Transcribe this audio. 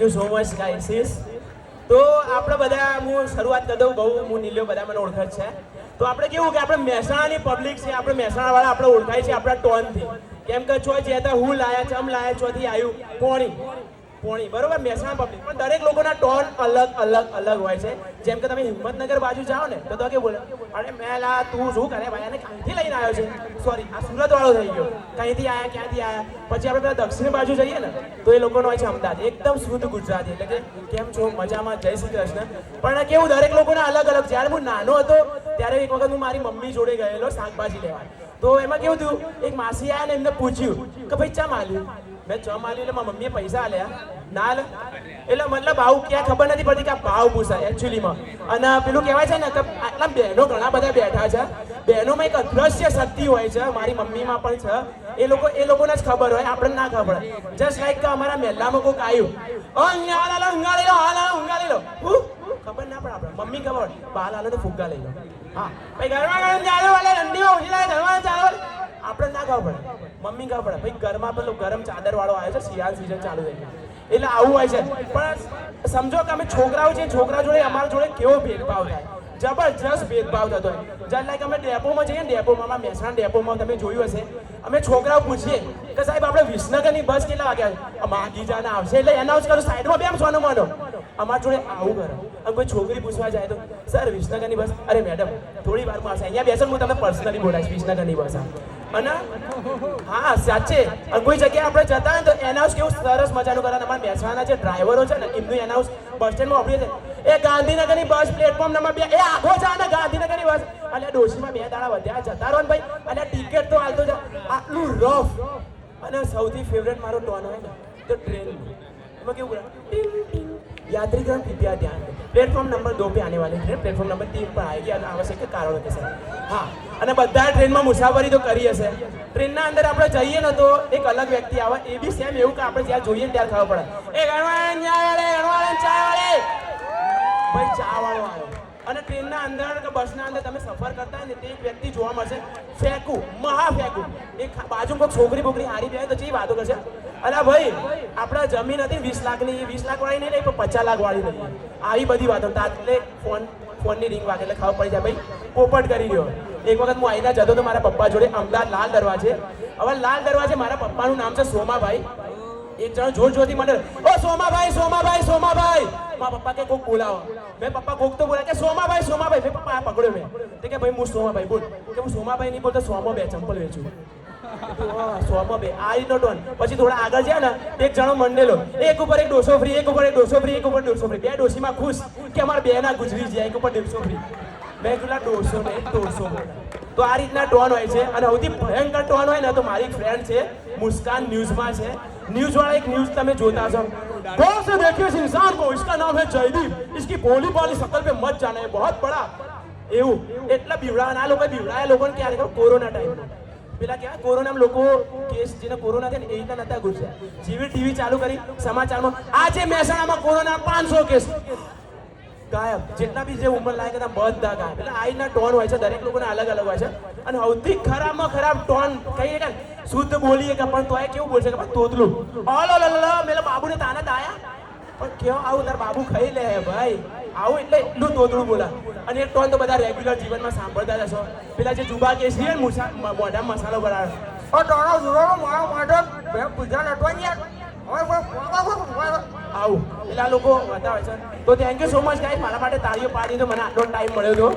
You so much ગાઈસીસ. તો આપણે બધા હું શરૂઆત કરી દઉં. બહુ હું નીલ્યો બધા મને ઓળખે છે. તો આપણે કેવું કે આપણે મહેસાણાની પબ્લિક છે, આપણે મહેસાણાવાળા આપણે ઓળખાય છે આપણા ટોનથી. કેમ કે છો જે હતા હું લાયા ચમ લાયા ચોથી આવ્યું પોણી બરોબર મહેસાણા પબ્લિક. પણ દરેક લોકોના ટોન અલગ હોય છે. જેમ કે તમે હિંમતનગર બાજુ જાઓ ને તો કે બોલે અરે મેલા તું શું કરે ભાઈ, આને ક્યાંથી લઈને આવ્યો છે, સોરી આ સુરત વાળો થઈ ગયો, ક્યાંથી આવ્યા ક્યાંથી આવ્યા. પછી આપણે પેલા દક્ષિણ બાજુ જઈએ ને તો એ લોકોનો હોય છે અમદાવાદ, એકદમ શુદ્ધ ગુજરાતી, એટલે કે કેમ છો મજામાં, જય શ્રી કૃષ્ણ. પણ કેવું દરેક લોકોના અલગ. જ્યારે હું નાનો હતો ત્યારે એક વખત હું મારી મમ્મી જોડે ગયેલો શાકભાજી લેવા. તો એમાં કેવું થયું, એક માસી આવ્યા ને એમને પૂછ્યું કે ભાઈ ચા માલ્યું. મેં ચમ આલ્યું એટલે મારી મમ્મીએ પૈસા આલ્યા ના લે. એટલે મતલબ આવું ક્યાં ખબર નથી પડતી કે આ ભાવ પૂછાય એકચ્યુઅલીમાં. અને પેલું કહેવાય છે ને કે આટલા બહેનો ઘણા બધા બેઠા છે, બહેનોમાં એક અદ્રશ્ય શક્તિ હોય છે, મારી મમ્મીમાં પણ છે. એ લોકોને જ ખબર હોય, આપણને ના ખબર. જસ્ટ લાઈક કે અમારા મહેલામાં કોઈક આવ્યું ઊંઘાડી લો ખબર ના પડે આપણે મમ્મી ખબર બાલ આલો ને ફુગ્ગા લઈ લો. હા ભાઈ ઘરમાં ગરમ ચાલો વાલે ઠંડીમાં ઉછી લાગે ઘરમાં ચાલો આપણે ના ખબર પડે, મમ્મી ખબર પડે ભાઈ ઘરમાં પેલો ગરમ ચાદર વાળો આવ્યો છે, શિયાળ સીઝન ચાલુ થઈ ગઈ એટલે આવું હોય છે. પણ સમજો કે અમે છોકરાઓ છીએ, છોકરા જોડે અમારા જોડે કેવો ભેદભાવ થાય, જબરજસ્ત ભેદભાવ થતો હોય. જ્યારે લાઈક અમે ડેપોમાં જઈએ ને, ડેપોમાં મહેસાણા ડેપોમાં તમે જોયું હશે, અમે છોકરાઓ પૂછીએ કે સાહેબ આપણે વિસનગરની બસ કેટલા વાગ્યા માગી જાને આવશે એટલે એનાઉન્સ કરું સાઈડમાં બેમ સોનો માનો. અમારા જોડે આવું કરે. અને કોઈ છોકરી પૂછવા જાય તો સર વિસનગરની બસ, અરે મેડમ થોડી વારમાં આવશે, અહીંયા બેસો હું તમને પર્સનલી બોલાવીશ વિસનગરની બસ. અને હા સાચે કોઈ જગ્યાએ આપણે જતા હોય તો એનાઉન્સ કેવું સરસ મજાનું કરે. અમારા મહેસાણાના જે ડ્રાઈવરો છે ને એમનું એનાઉન્સ બસ સ્ટેન્ડમાં આપીએ છે, એ ગાંધીનગરની બસ પ્લેટફોર્મ નંબર 2 એ આખો છે ને ગાંધીનગરની બસ. એટલે ડોશીમાં 2 દાડા વધ્યા જતા રહો ને ભાઈ, અને ટિકિટ તો હાલતો છે આટલું રફ. અને સૌથી ફેવરેટ મારો ટોન હોય ને તો ટ્રેન. એમાં કેવું બોલે यात्रीगण कृपया ध्यान दें, प्लेटफॉर्म नंबर 2 पे आने वाली ट्रेन प्लेटफॉर्म नंबर 3 पर आएगी आवश्यक कारणों के साथ. હા અને બધા ટ્રેનમાં મુસાફરી તો કરી હશે. ટ્રેનના અંદર આપણે જઈએ ને તો એક અલગ વ્યક્તિ આવે, એ બી સેમ એવું કે આપણે જ્યાં જોઈએ ને ત્યારે ખબર પડે એ ગણવાળા ચા વાળે ભાઈ ચા વાળો આવ્યો. અને ટ્રેનના અંદર કે બસના અંદર તમે સફર કરતા હોય ને તે એક વ્યક્તિ જોવા મળશે ફેંકું ફેંકું. એક બાજુ કોઈ છોકરી બોકરી હારી બે તો ચી વાતો કરશે, અલા ભાઈ આપણે જમીન હતી 20 લાખની, 20 લાખ વાળી નહીં પણ 50 લાખ વાળી નહીં, આવી બધી વાતો. એટલે ફોનની રિંગ વાગે એટલે ખબર પડી જાય ભાઈ પોપટ કરી રહ્યો. એક વખત હું આવીને જતો તો મારા પપ્પા જોડે અમદાવાદ લાલ દરવાજે. હવે લાલ દરવાજે મારા પપ્પાનું નામ છે સોમાભાઈ. એક જણ જોરથી મને ઓ સોમાભાઈ મારા પપ્પા કે કોક બોલાવો. મેં પપ્પા કોક તો બોલા કે સોમાભાઈ મેં પપ્પા આ પકડ્યો મેં તે કે ભાઈ હું સોમાભાઈ બોલ કે હું સોમાભાઈ નહીં બોલતો સોમો બે ચંપલ વેચું. સોમો બે આ રીતનો ટોન. પછી થોડા આગળ જાય ને એક જણો મંડેલો, એક ઉપર એક 200 ફ્રી, એક ઉપર 200 ફ્રી, એક ઉપર 200 ફ્રી. બે ડોશીમાં ખુશ કે અમારા બે ના ગુજરી જાય, એક ઉપર 150 ફ્રી. મેં કીધું 200 ને 200. તો આ રીતના ટોન હોય છે. અને સૌથી ભયંકર ટોન હોય ને તો મારી ફ્રેન્ડ છે મુસ્કાન, ન્યૂઝમાં છે. न्यूज वाला एक न्यूज તમે જોતા છો, गौर से देखिए इस इंसान को, इसका नाम है जयदीप, इसकी भोली भाली शकल पे मत जाना, है बहुत बड़ा. એવું એટલા બીવડાના લોકો બીવડાયા લોકોને ક્યારે ખબર કોરોના ટાઈમમાં પેલા કેવા કોરોનામાં લોકો કેસ જેને કોરોના થયા ને એ રીતના નતા ગુજ્યા. જેવી ટીવી ચાલુ કરી સમાચારમાં આજે મહેસાણામાં કોરોના 500 કેસ ગાયબ. જેટલા બી જે ઉંમર લાયક હતા બધા ગાયબ. એટલે આ રીતના ટોન હોય છે, દરેક લોકોના અલગ હોય છે. અને સૌથી ખરાબમાં ખરાબ ટોન કહીએ કે શુદ્ધ બોલીએ કે પણ તોય કેવું બોલશે કે તોતલું મેલા બાબુને તાના દાયા પણ કેવું આવું તાર બાબુ ખાઈ લે ભાઈ આવું એટલે એટલું તોતલું બોલા. અને એક ટોન તો બધા રેગ્યુલર જીવનમાં સાંભળતા જ હશો, પેલા જે જુબા કેસરી હોય ને મોઢા મસાલો બનાવે આવું એટલે આ લોકો બતાવે છે. તો thank you so much guys, મારા માટે તાળીઓ પાડી તો મને આટલો ટાઈમ મળ્યો હતો.